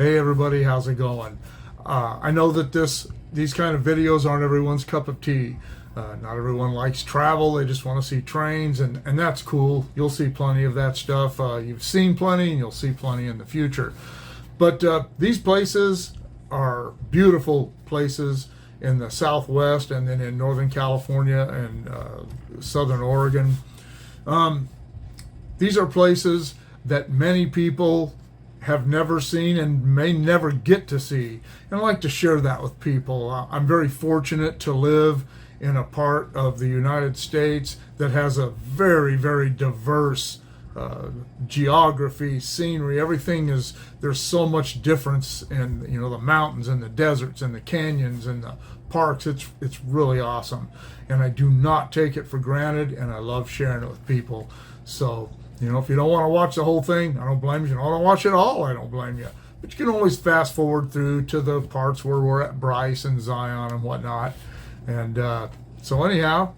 Hey everybody, how's it going? I know that these kind of videos aren't everyone's cup of tea. Not everyone likes travel, they just want to see trains, and that's cool. You'll see plenty of that stuff. You've seen plenty and you'll see plenty in the future. But these places are beautiful places in the Southwest and then in Northern California and Southern Oregon. These are places that many people have never seen and may never get to see, and I like to share that with people. I'm very fortunate to live in a part of the United States that has a very, very diverse geography, scenery. Everything is, there's so much difference in, the mountains and the deserts and the canyons and the parks. It's really awesome, and I do not take it for granted, and I love sharing it with people. So if you don't want to watch the whole thing, I don't blame you. If you don't want to watch it all, I don't blame you. But you can always fast forward through to the parts where we're at Bryce and Zion and whatnot. And so anyhow,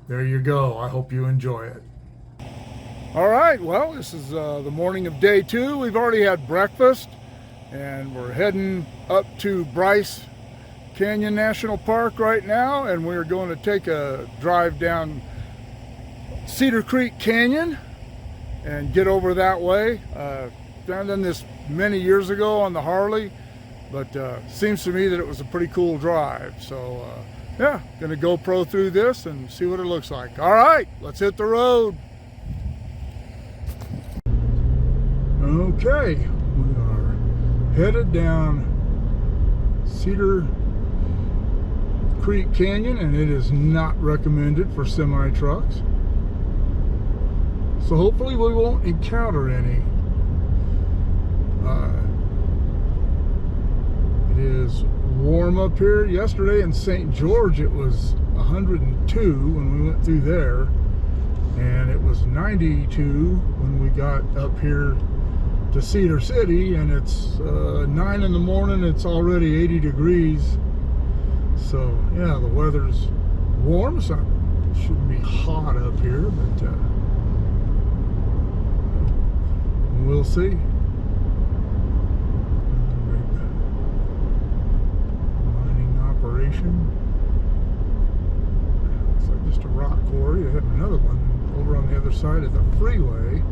there you go. I hope you enjoy it. All right, well, this is the morning of day 2. We've already had breakfast, and we're heading up to Bryce Canyon National Park right now, and we're going to take a drive down Cedar Creek Canyon and get over that way. I've done this many years ago on the Harley, but seems to me that it was a pretty cool drive. So yeah, gonna GoPro through this and see what it looks like. All right, let's hit the road. Okay, we are headed down Cedar Creek Canyon, and it is not recommended for semi trucks. So hopefully we won't encounter any. It is warm up here. Yesterday in St. George it was 102 when we went through there, and it was 92 when we got up here to Cedar City, and it's 9 in the morning. It's already 80 degrees. So yeah, the weather's warm, so it shouldn't be hot up here, but we'll see. Mining operation. Yeah, looks like just a rock quarry. They have another one over on the other side of the freeway.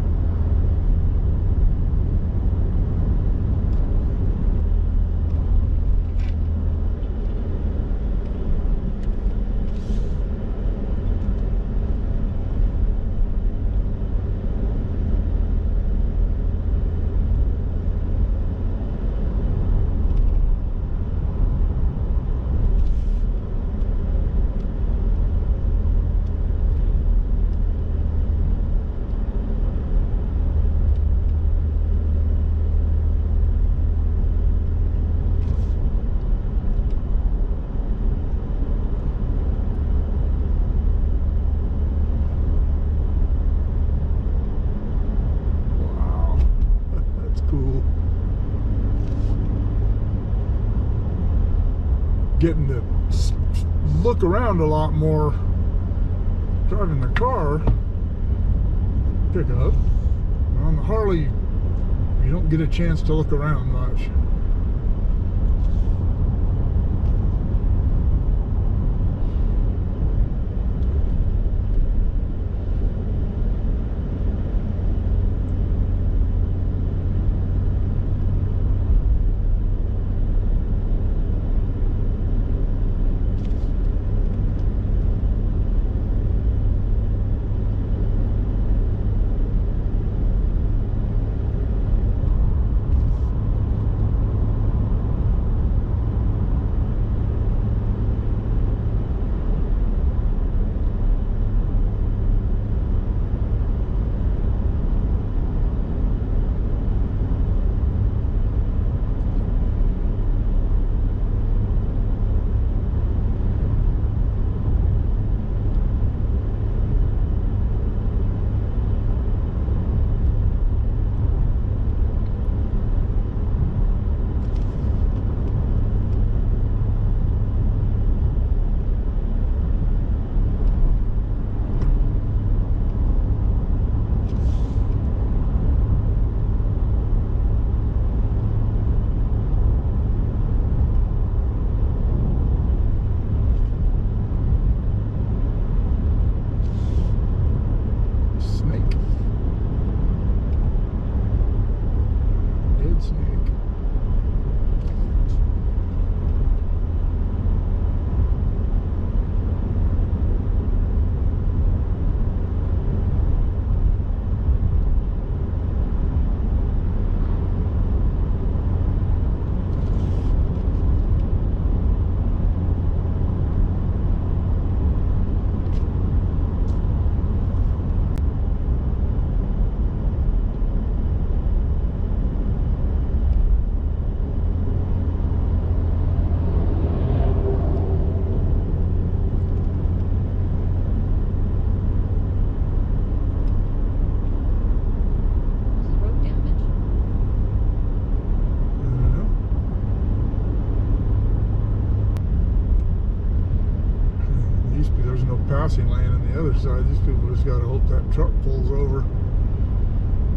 Getting to look around a lot more driving the car pickup. On the Harley, you don't get a chance to look around much. crossing lane on the other side. These people just got to hope that truck pulls over.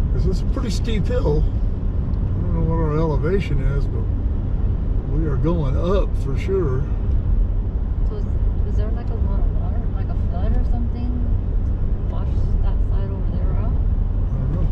Because it's a pretty steep hill. I don't know what our elevation is, but we are going up for sure. So is there like a lot of water, like a flood or something? Wash that side over there out? I don't know.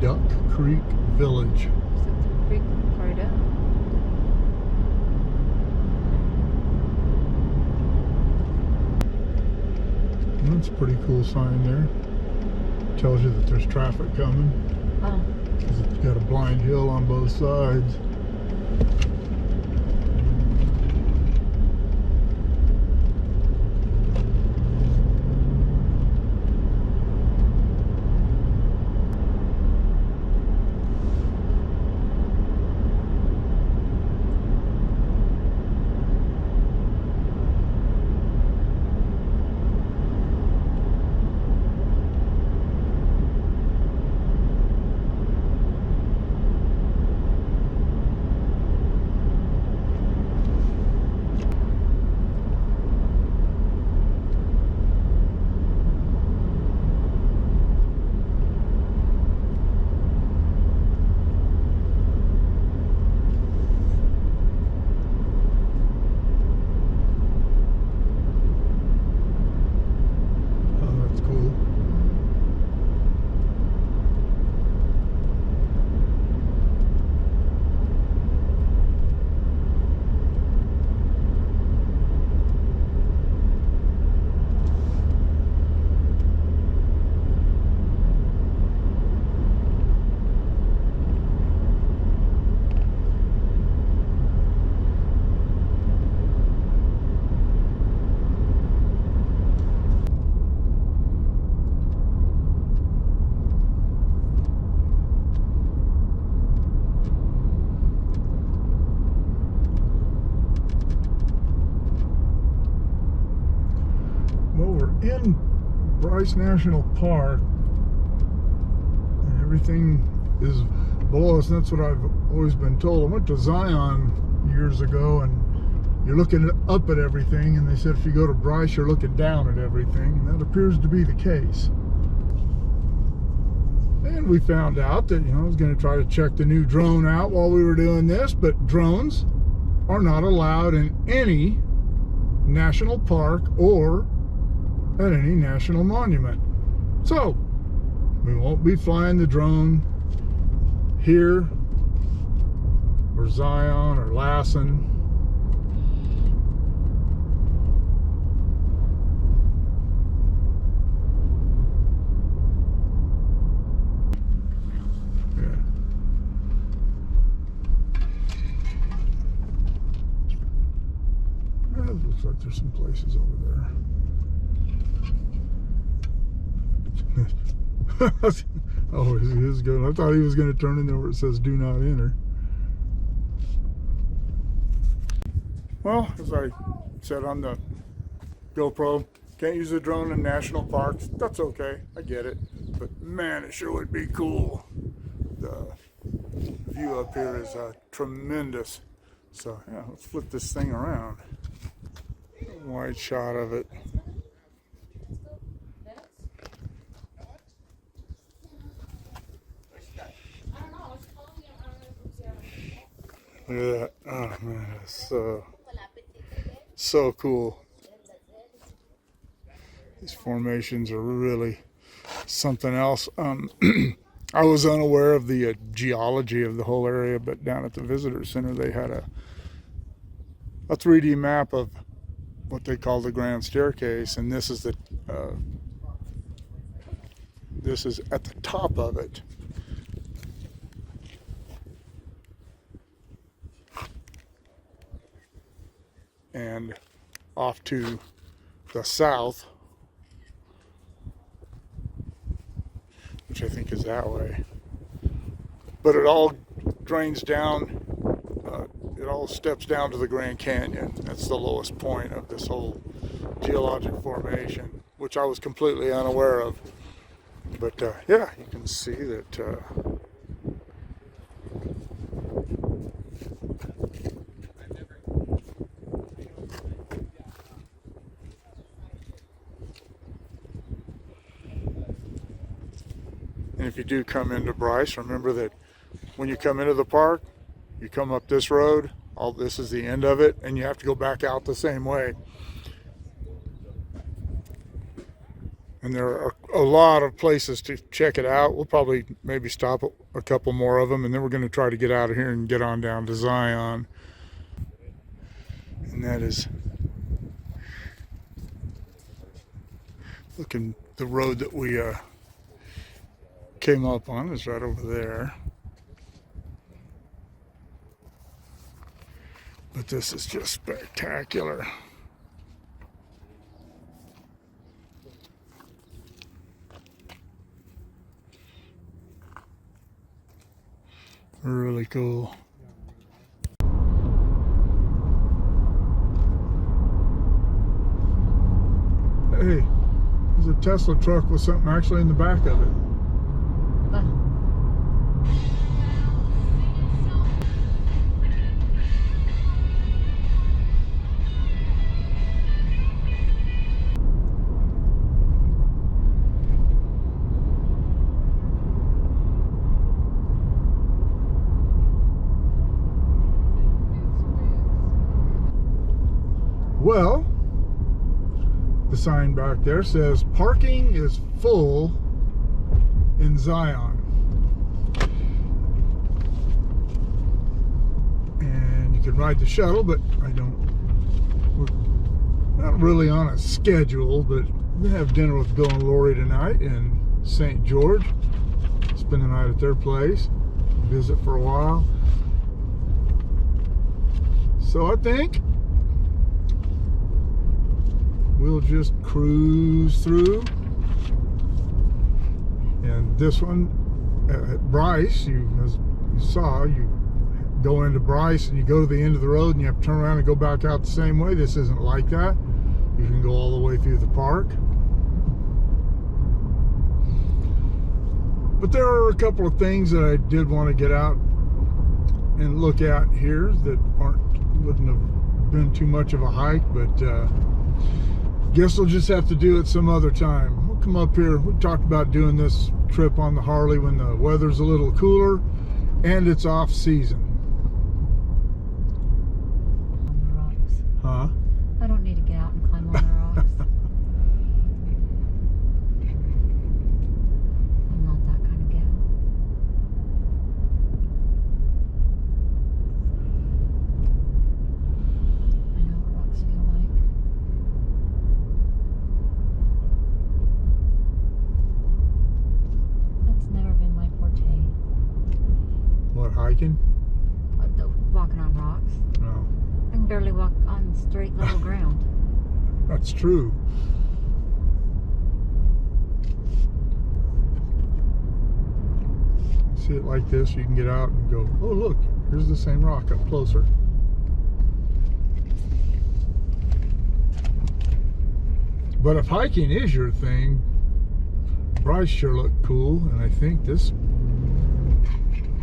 Duck Creek Village. Except the creek right up. That's a pretty cool sign there. Tells you that there's traffic coming. Oh. 'Cause it's got a blind hill on both sides. Well, we're in Bryce National Park, and everything is below us, and that's what I've always been told. I went to Zion years ago, and you're looking up at everything, and they said if you go to Bryce, you're looking down at everything, and that appears to be the case. And we found out that, I was going to try to check the new drone out while we were doing this, but drones are not allowed in any national park or at any national monument. So we won't be flying the drone here or Zion or Lassen. Yeah. It looks like there's some places over there. Oh, he is good. I thought he was going to turn in there where it says do not enter. Well, as I said on the GoPro, can't use the drone in national parks. That's okay, I get it. But man, it sure would be cool. The view up here is tremendous. So yeah, let's flip this thing around. A wide shot of it. Look at that. Oh man, it's so cool. These formations are really something else. I was unaware of the geology of the whole area, but down at the visitor center they had a 3D map of what they call the Grand Staircase, and this is this is at the top of it. and off to the south, which I think is that way. But it all drains down, it all steps down to the Grand Canyon. That's the lowest point of this whole geologic formation, which I was completely unaware of. But yeah, you can see that and if you do come into Bryce, remember that when you come into the park, you come up this road, all this is the end of it, and you have to go back out the same way. And there are a lot of places to check it out. We'll probably maybe stop at a couple more of them, and then we're going to try to get out of here and get on down to Zion. And that is looking, the road that we came up on is right over there. But this is just spectacular. Really cool. Hey, there's a Tesla truck with something actually in the back of it. Well, the sign back there says parking is full in Zion. And you can ride the shuttle, but we're not really on a schedule, but we have dinner with Bill and Lori tonight in St. George. Spend the night at their place, visit for a while. So I think we'll just cruise through. And this one at Bryce, as you saw, you go into Bryce and you go to the end of the road and you have to turn around and go back out the same way. This isn't like that. You can go all the way through the park. But there are a couple of things that I did want to get out and look at here that wouldn't have been too much of a hike, but guess we'll just have to do it some other time. We'll come up here. We talked about doing this trip on the Harley when the weather's a little cooler and it's off season. On the rocks. Huh? I don't need to get out and climb on the rocks. I'm not that kind of gal. I know what rocks feel like. That's never been my forte. What, hiking? Walking on rocks. No. I can barely walk on straight level ground. That's true. See it like this, you can get out and go, oh look, here's the same rock up closer. But if hiking is your thing, Bryce sure looked cool, and I think this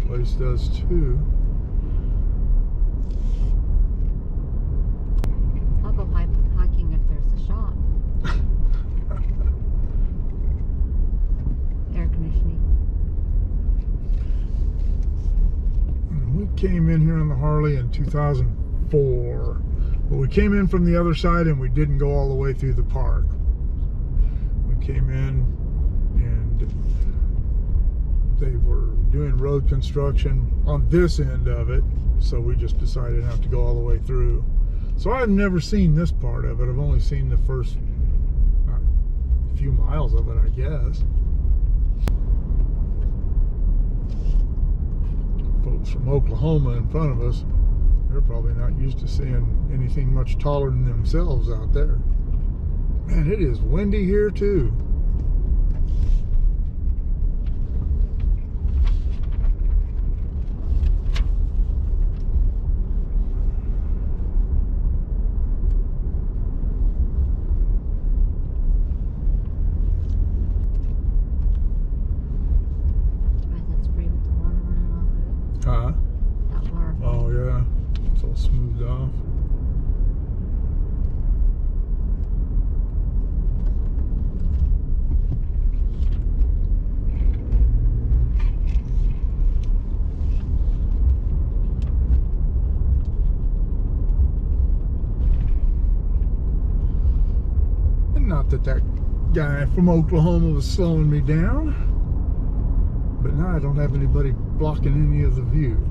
place does too. I'll go hiking if there's a shop. Air conditioning. We came in here on the Harley in 2004, but we came in from the other side and we didn't go all the way through the park. We came in and they were doing road construction on this end of it, so we just decided not to go all the way through. So I've never seen this part of it. I've only seen the first few miles of it, I guess. Folks from Oklahoma in front of us. They're probably not used to seeing anything much taller than themselves out there. Man, it is windy here too. Huh? That water. Oh yeah, it's all smoothed off. And not that that guy from Oklahoma was slowing me down, but now I don't have anybody blocking any of the view.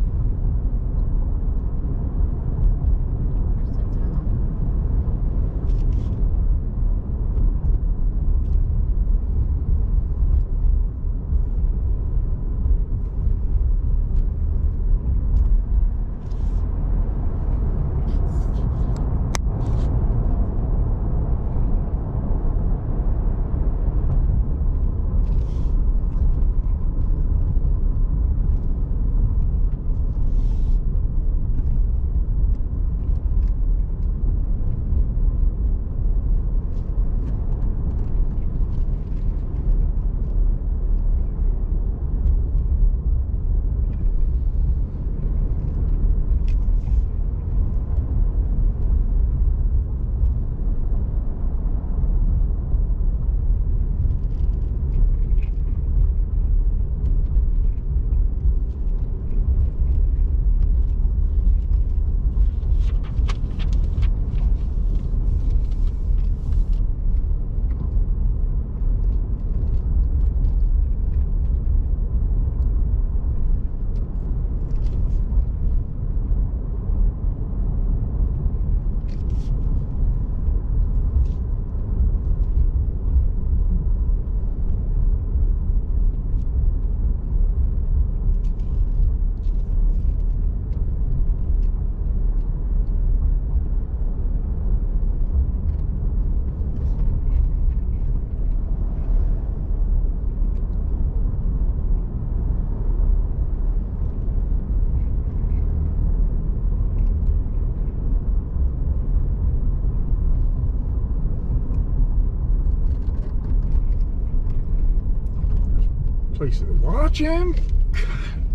Place to watch him? God,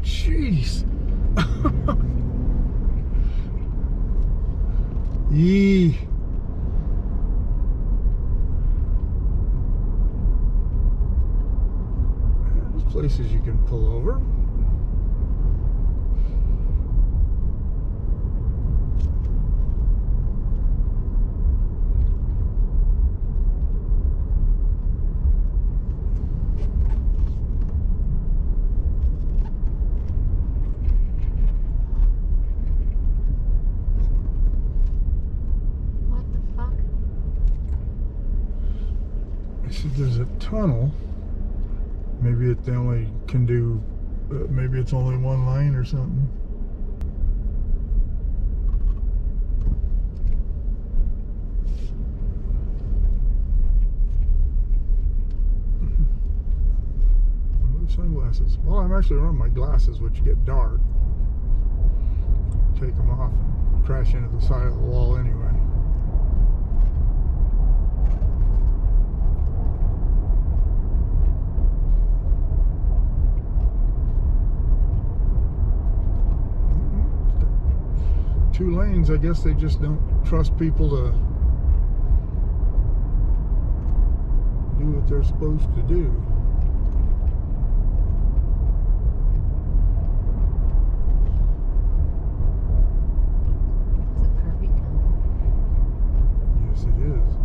jeez. Yee. There's places you can pull over. There's a tunnel. Maybe they only can do, maybe it's only one lane or something. Remove sunglasses. Well, I'm actually wearing my glasses, which get dark. Take them off and crash into the side of the wall anyway. Two lanes, I guess they just don't trust people to do what they're supposed to do. It's a curvy tunnel. Yes, it is.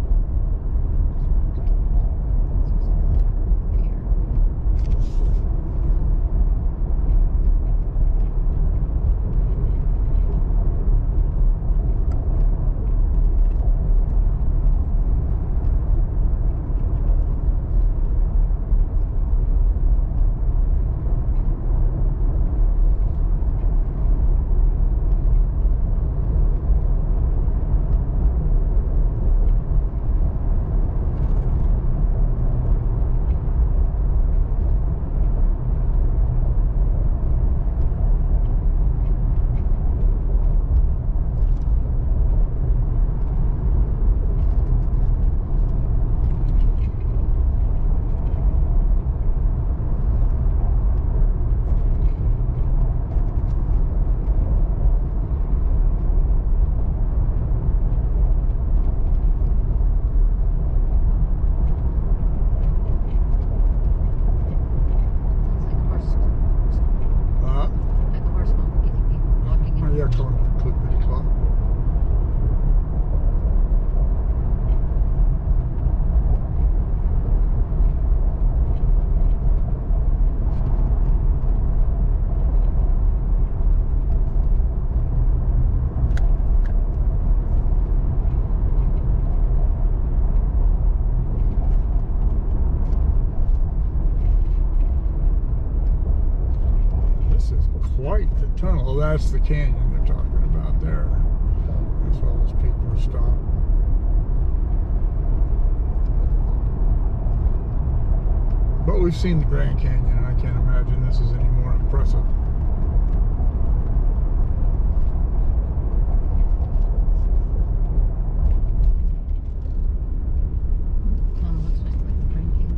Oh, that's the canyon they're talking about there. That's all those people are stopped. But we've seen the Grand Canyon, and I can't imagine this is any more impressive. Kind of looks like the Grand Canyon.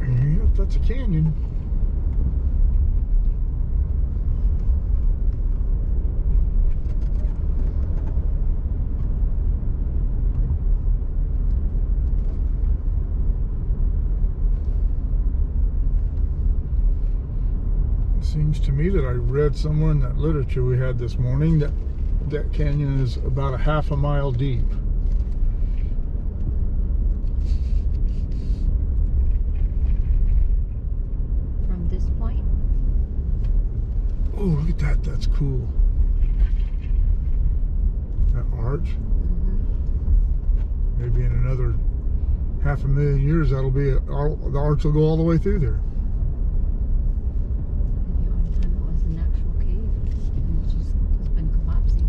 Yep, that's a canyon. It seems to me that I read somewhere in that literature we had this morning that that canyon is about a half a mile deep. From this point, Oh, look at that. That's cool. That arch. Maybe in another 500,000 years, that'll be the arch will go all the way through there. maybe all the time it was an actual cave, and it's been collapsing.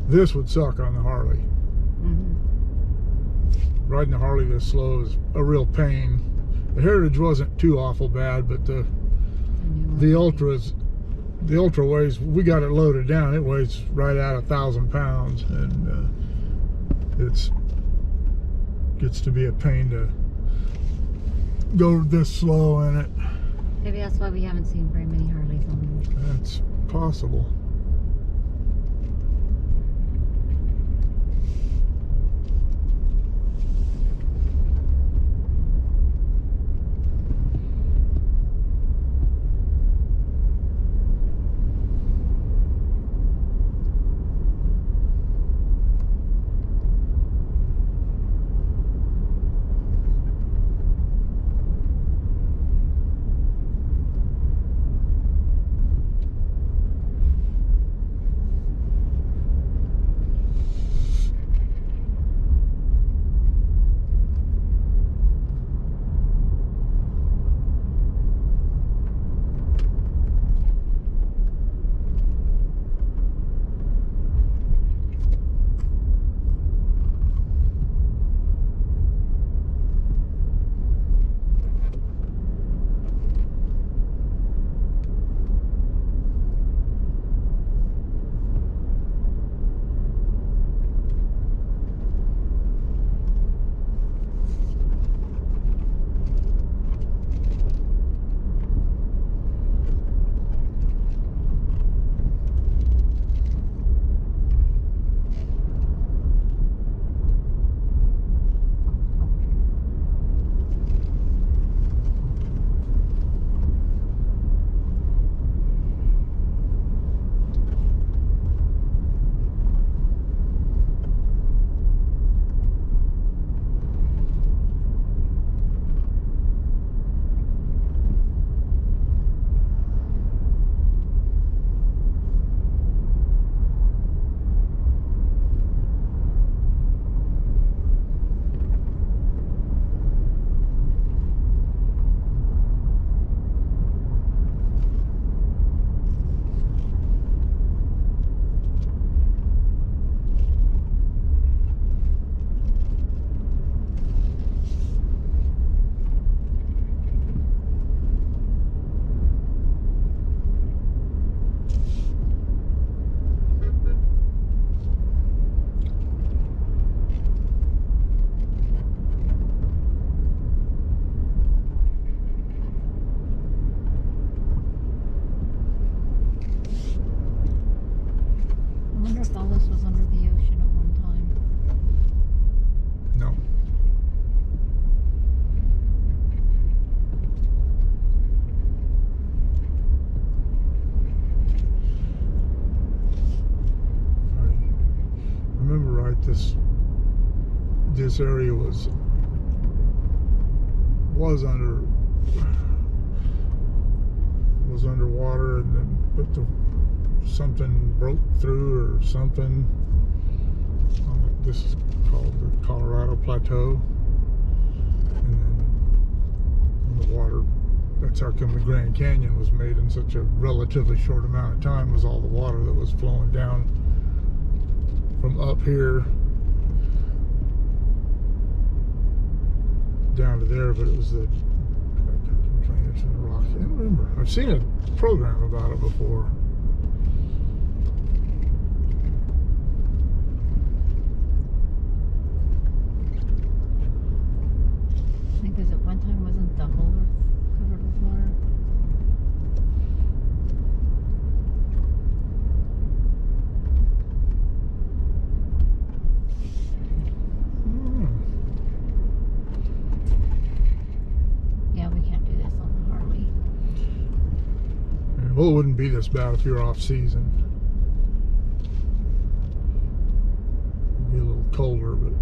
This would suck on the Harley. Mm-hmm. Riding the Harley this slow is a real pain. The Heritage wasn't too awful bad, but the Ultra weighs. We got it loaded down. It weighs right at 1,000 pounds, and it's gets to be a pain to go this slow in it. Maybe that's why we haven't seen very many Harleys on them. That's possible. this area was underwater, and then something broke through or something. This is called the Colorado Plateau, and then the water. That's how come the Grand Canyon was made in such a relatively short amount of time, was all the water that was flowing down from up here down to there, but it was the drainage in the rock. I can't remember. I've seen a program about it before. I think because at one time wasn't the whole earth covered with water? Yeah, we can't do this on the Harley. Well, it wouldn't be this bad if you're off season. It'd be a little colder, but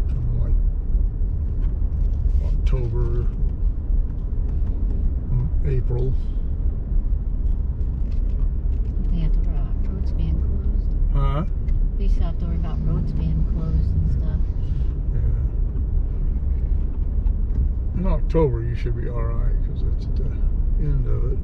kind of like October, April. They have to worry about roads being closed. Huh? We used to have to worry about roads being closed and stuff. Yeah. In October, you should be all right because it's at the end of it.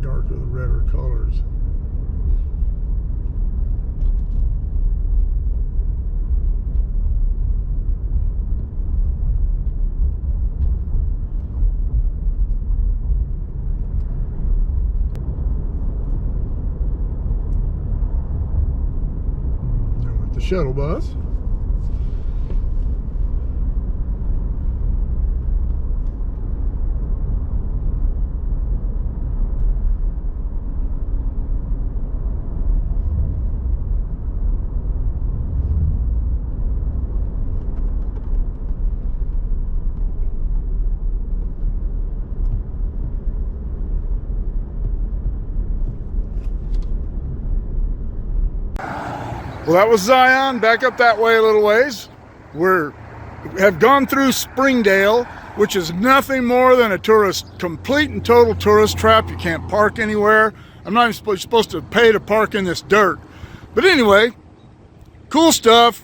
Darker, the redder colors. And with the shuttle bus. Well, that was Zion. Back up that way a little ways. We have gone through Springdale, which is nothing more than a complete and total tourist trap. You can't park anywhere. I'm not even supposed to pay to park in this dirt. But anyway, cool stuff.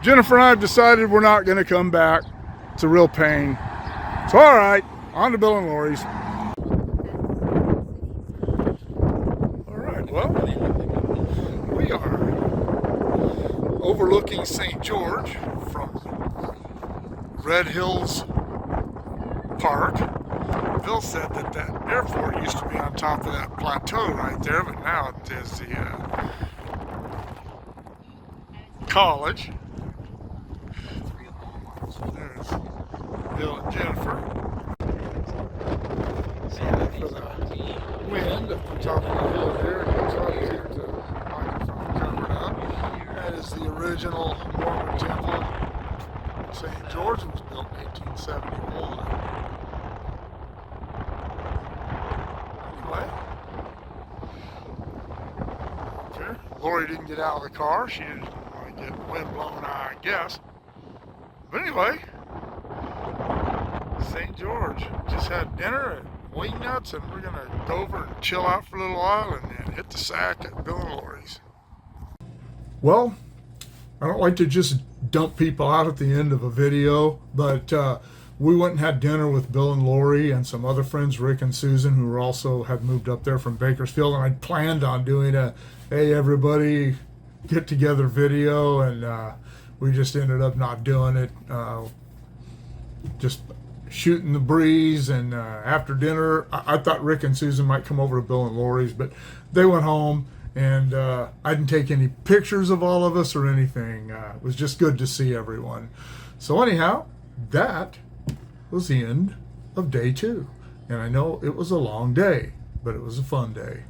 Jennifer and I have decided we're not going to come back. It's a real pain. So, all right, on to Bill and Lori's. All right, well, we are overlooking St. George from Red Hills Park. Bill said that that airport used to be on top of that plateau right there, but now it is the college. There's Bill and Jennifer. Sorry for the wind at the top of the hill here. It's hard to keep the microphone covered up. That is the original Mormon temple. St. George was built in 1871. Anyway. Okay. Lori didn't get out of the car. She didn't want to get windblown, I guess. But anyway, St. George. Just had dinner at Wing Nuts, and we're going to go over and chill out for a little while and then hit the sack at Bill and Lori's. Well, I don't like to just dump people out at the end of a video, but we went and had dinner with Bill and Lori and some other friends, Rick and Susan, who also had moved up there from Bakersfield, and I'd planned on doing a hey everybody get together video, and we just ended up not doing it. Just shooting the breeze, and after dinner, I thought Rick and Susan might come over to Bill and Lori's, but they went home, and I didn't take any pictures of all of us or anything. It was just good to see everyone. So anyhow, that was the end of day 2. And I know it was a long day, but it was a fun day.